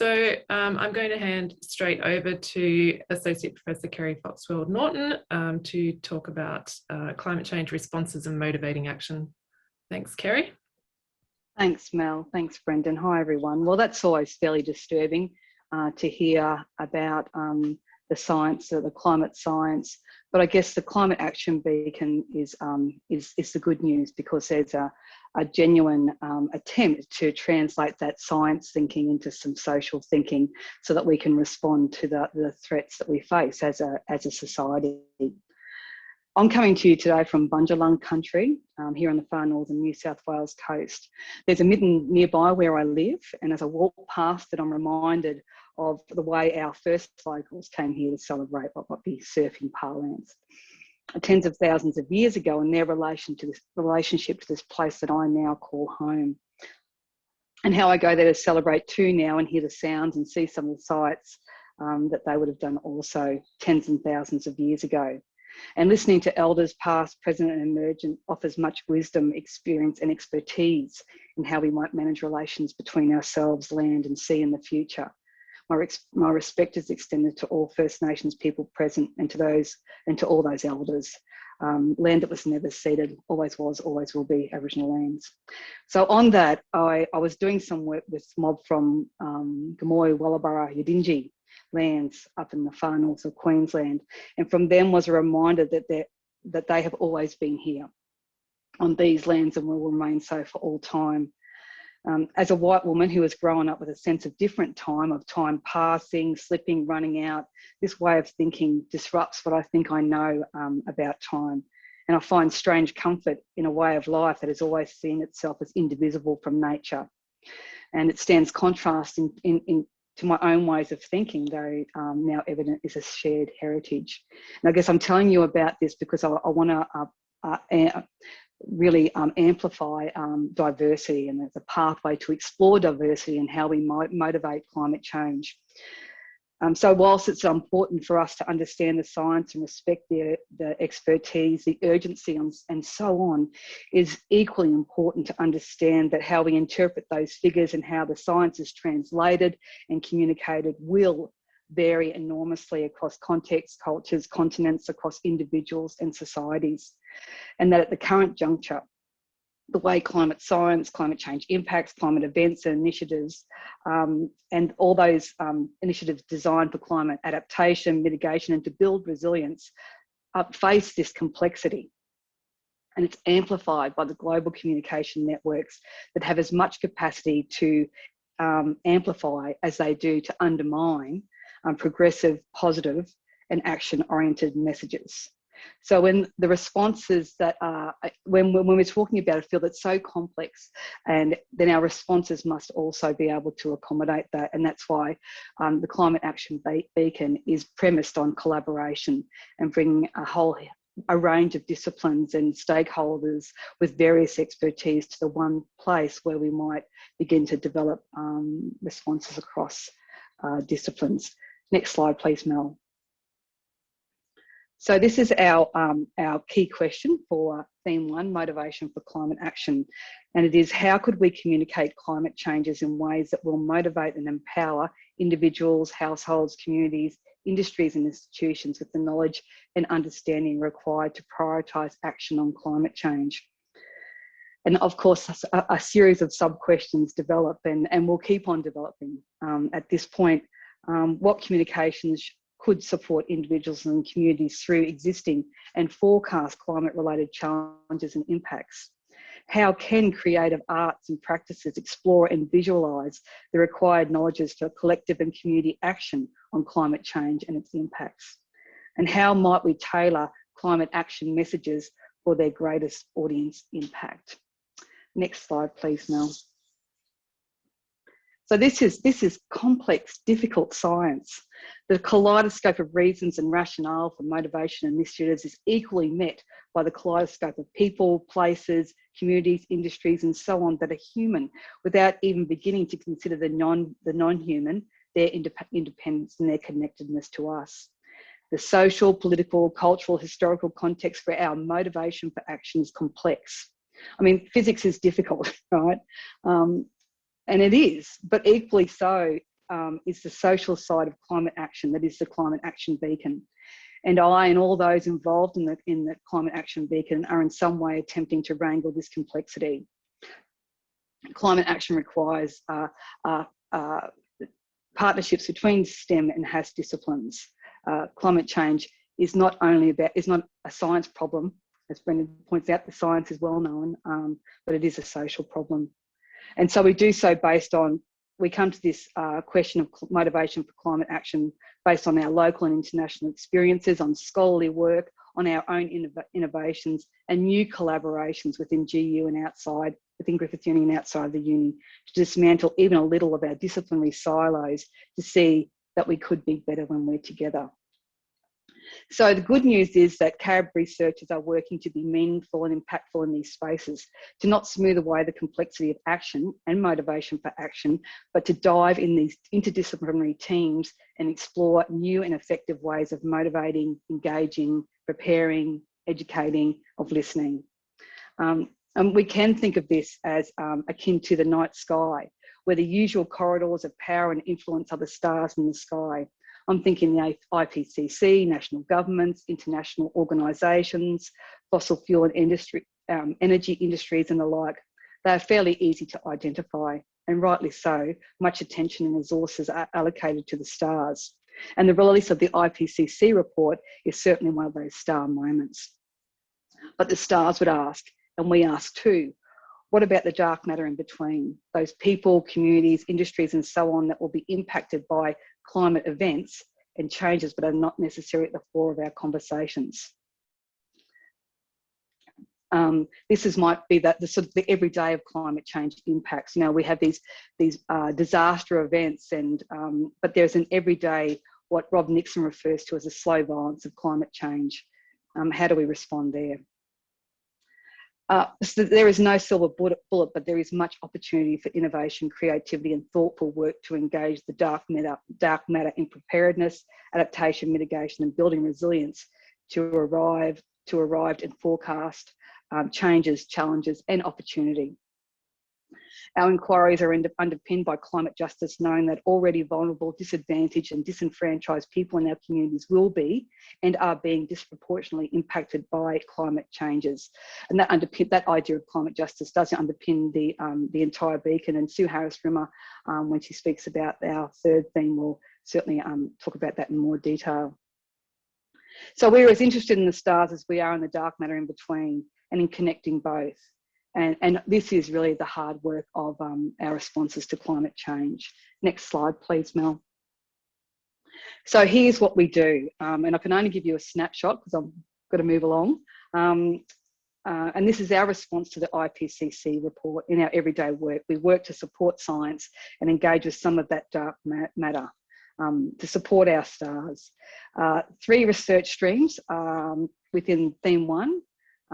I'm going to hand straight over to Associate Professor Kerry Foxwell Norton to talk about climate change responses and motivating action. Thanks, Kerry. Thanks, Mel. Thanks, Brendan. Hi, everyone. Well, that's always fairly disturbing to hear about the science, the climate science. But I guess the Climate Action Beacon is the good news, because there's a genuine attempt to translate that science thinking into some social thinking so that we can respond to the threats that we face as a society. I'm coming to you today from Bundjalung country, here on the far northern New South Wales coast. There's a midden nearby where I live, and as I walk past it, I'm reminded of the way our first locals came here to celebrate what might be surfing parlance. Tens of thousands of years ago, and their relationship to this place that I now call home. And how I go there to celebrate too now and hear the sounds and see some of the sights that they would have done also tens and thousands of years ago. And listening to elders past, present and emergent offers much wisdom, experience and expertise in how we might manage relations between ourselves, land and sea in the future. My respect is extended to all First Nations people present and to all those elders. Land that was never ceded, always was, always will be Aboriginal lands. So on that, I was doing some work with mob from Gamoy, Walabara, Yidinji lands up in the far north of Queensland, and from them was a reminder that they have always been here on these lands and will remain so for all time. As a white woman who has grown up with a sense of different time, of time passing, slipping, running out, this way of thinking disrupts what I think I know about time. And I find strange comfort in a way of life that has always seen itself as indivisible from nature. And it stands contrast to my own ways of thinking, though now evident is a shared heritage. And I guess I'm telling you about this because I want to really amplify diversity, and there's a pathway to explore diversity and how we might motivate climate change. So whilst it's important for us to understand the science and respect the expertise, the urgency and so on, is equally important to understand that how we interpret those figures and how the science is translated and communicated will vary enormously across contexts, cultures, continents, across individuals and societies. And that at the current juncture, the way climate science, climate change impacts, climate events and initiatives, and all those initiatives designed for climate adaptation, mitigation, and to build resilience face this complexity. And it's amplified by the global communication networks that have as much capacity to amplify as they do to undermine progressive, positive, and action-oriented messages. So when the responses that are, when we're talking about a field that's so complex, and then our responses must also be able to accommodate that. And that's why the Climate Action Beacon is premised on collaboration and bringing a range of disciplines and stakeholders with various expertise to the one place where we might begin to develop responses across disciplines. Next slide, please, Mel. So this is our key question for theme 1, motivation for climate action. And it is, how could we communicate climate changes in ways that will motivate and empower individuals, households, communities, industries and institutions with the knowledge and understanding required to prioritise action on climate change? And of course, a series of sub-questions develop and will keep on developing. At this point, what communications could support individuals and communities through existing and forecast climate-related challenges and impacts? How can creative arts and practices explore and visualise the required knowledges for collective and community action on climate change and its impacts? And how might we tailor climate action messages for their greatest audience impact? Next slide, please, Mel. So this is complex, difficult science. The kaleidoscope of reasons and rationale for motivation initiatives is equally met by the kaleidoscope of people, places, communities, industries, and so on that are human, without even beginning to consider the non-human, their independence and their connectedness to us. The social, political, cultural, historical context for our motivation for action is complex. I mean, physics is difficult, right? And it is, but equally so, is the social side of climate action, that is the Climate Action Beacon. And I and all those involved in the Climate Action Beacon are in some way attempting to wrangle this complexity. Climate action requires partnerships between STEM and HASS disciplines. Climate change is not a science problem, as Brendan points out. The science is well known, but it is a social problem. And so we do so we come to this question of motivation for climate action based on our local and international experiences, on scholarly work, on our own innovations and new collaborations within GU and outside, within Griffith Uni and outside the uni, to dismantle even a little of our disciplinary silos to see that we could be better when we're together. So the good news is that CAB researchers are working to be meaningful and impactful in these spaces, to not smooth away the complexity of action and motivation for action, but to dive in these interdisciplinary teams and explore new and effective ways of motivating, engaging, preparing, educating, of listening. And we can think of this as akin to the night sky, where the usual corridors of power and influence are the stars in the sky. I'm thinking the IPCC, national governments, international organisations, fossil fuel and energy industries and the like. They are fairly easy to identify, and rightly so. Much attention and resources are allocated to the stars. And the release of the IPCC report is certainly one of those star moments. But the stars would ask, and we ask too, what about the dark matter in between? Those people, communities, industries and so on that will be impacted by climate events and changes but are not necessarily at the fore of our conversations. Might be the sort of the everyday of climate change impacts. You know, we have these disaster events, and but there's an everyday, what Rob Nixon refers to as a slow violence of climate change. How do we respond there? So there is no silver bullet, but there is much opportunity for innovation, creativity and thoughtful work to engage the dark matter in preparedness, adaptation, mitigation and building resilience to arrive and forecast changes, challenges and opportunity. Our inquiries are underpinned by climate justice, knowing that already vulnerable, disadvantaged and disenfranchised people in our communities will be and are being disproportionately impacted by climate changes. And that idea of climate justice does underpin the entire beacon. And Sue Harris-Rimmer, when she speaks about our third theme, will certainly talk about that in more detail. So we're as interested in the stars as we are in the dark matter in between, and in connecting both. And this is really the hard work of our responses to climate change. Next slide, please, Mel. So here's what we do. And I can only give you a snapshot because I've got to move along. And this is our response to the IPCC report in our everyday work. We work to support science and engage with some of that dark matter to support our stars. 3 research streams within theme 1.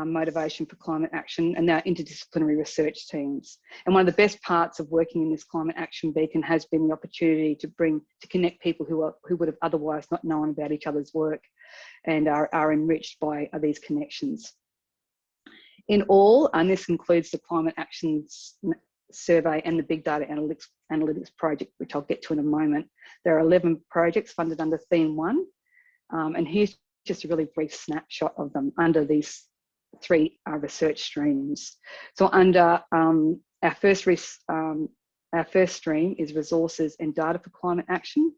Motivation for climate action, and our interdisciplinary research teams. And one of the best parts of working in this Climate Action Beacon has been the opportunity to connect people who would have otherwise not known about each other's work and are enriched by these connections. In all, and this includes the Climate Action Survey and the Big Data Analytics Project, which I'll get to in a moment, there are 11 projects funded under Theme 1. And here's just a really brief snapshot of them under these 3 research streams. So under our first stream is resources and data for climate action.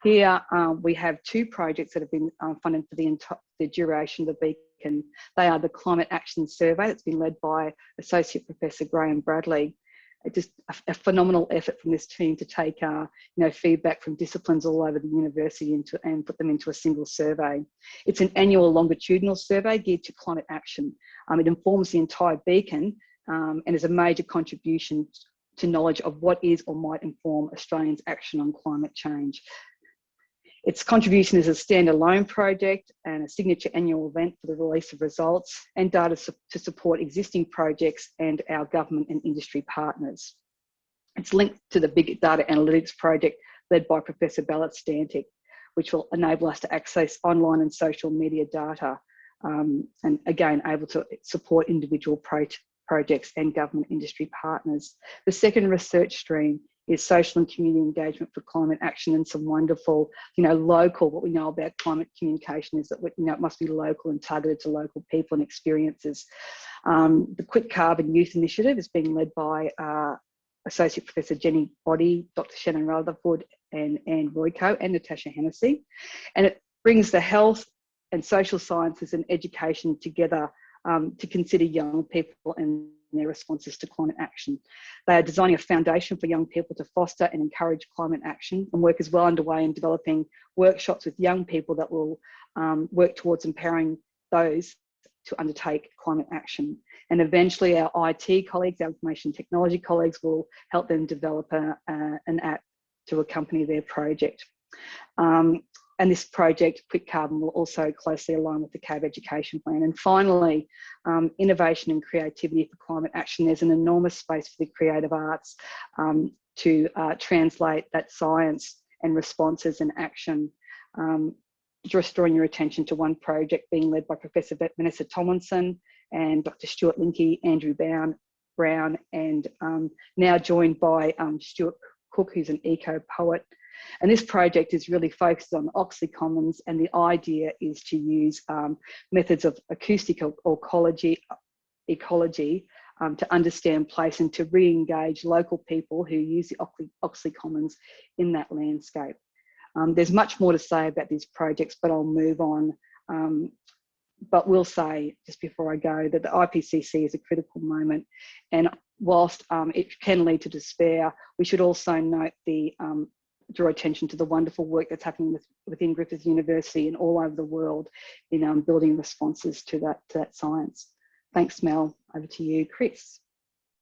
Here we have 2 projects that have been funded for the duration of the beacon. They are the Climate Action Survey that's been led by Associate Professor Graham Bradley. Just a phenomenal effort from this team to take feedback from disciplines all over the university and put them into a single survey. It's an annual longitudinal survey geared to climate action. It informs the entire beacon and is a major contribution to knowledge of what is or might inform Australians' action on climate change. Its contribution is a standalone project and a signature annual event for the release of results and data to support existing projects and our government and industry partners. It's linked to the Big Data Analytics Project led by Professor Ballard Stantic, which will enable us to access online and social media data and again, able to support individual projects and government industry partners. The second research stream is social and community engagement for climate action, and some wonderful, local, what we know about climate communication is that, it must be local and targeted to local people and experiences. The Quit Carbon Youth Initiative is being led by Associate Professor Jenny Boddy, Dr. Shannon Rutherford, and Anne Royko, and Natasha Hennessy. And it brings the health and social sciences and education together to consider young people and their responses to climate action. They are designing a foundation for young people to foster and encourage climate action, and work is well underway in developing workshops with young people that will work towards empowering those to undertake climate action. And eventually our IT colleagues, our information technology colleagues, will help them develop an app to accompany their project. And this project, Quit Carbon, will also closely align with the CAB education plan. And finally, innovation and creativity for climate action. There's an enormous space for the creative arts to translate that science and responses and action. Just drawing your attention to one project being led by Professor Vanessa Tomlinson and Dr. Stuart Linke, Andrew Brown, and now joined by Stuart Cook, who's an eco-poet. And this project is really focused on Oxley Commons, and the idea is to use methods of acoustic ecology to understand place and to re-engage local people who use the Oxley Commons in that landscape. There's much more to say about these projects, but I'll move on. But we'll say, just before I go, that the IPCC is a critical moment. And whilst it can lead to despair, we should also note draw attention to the wonderful work that's happening within Griffith University and all over the world in building responses to that science. Thanks, Mel. Over to you, Chris.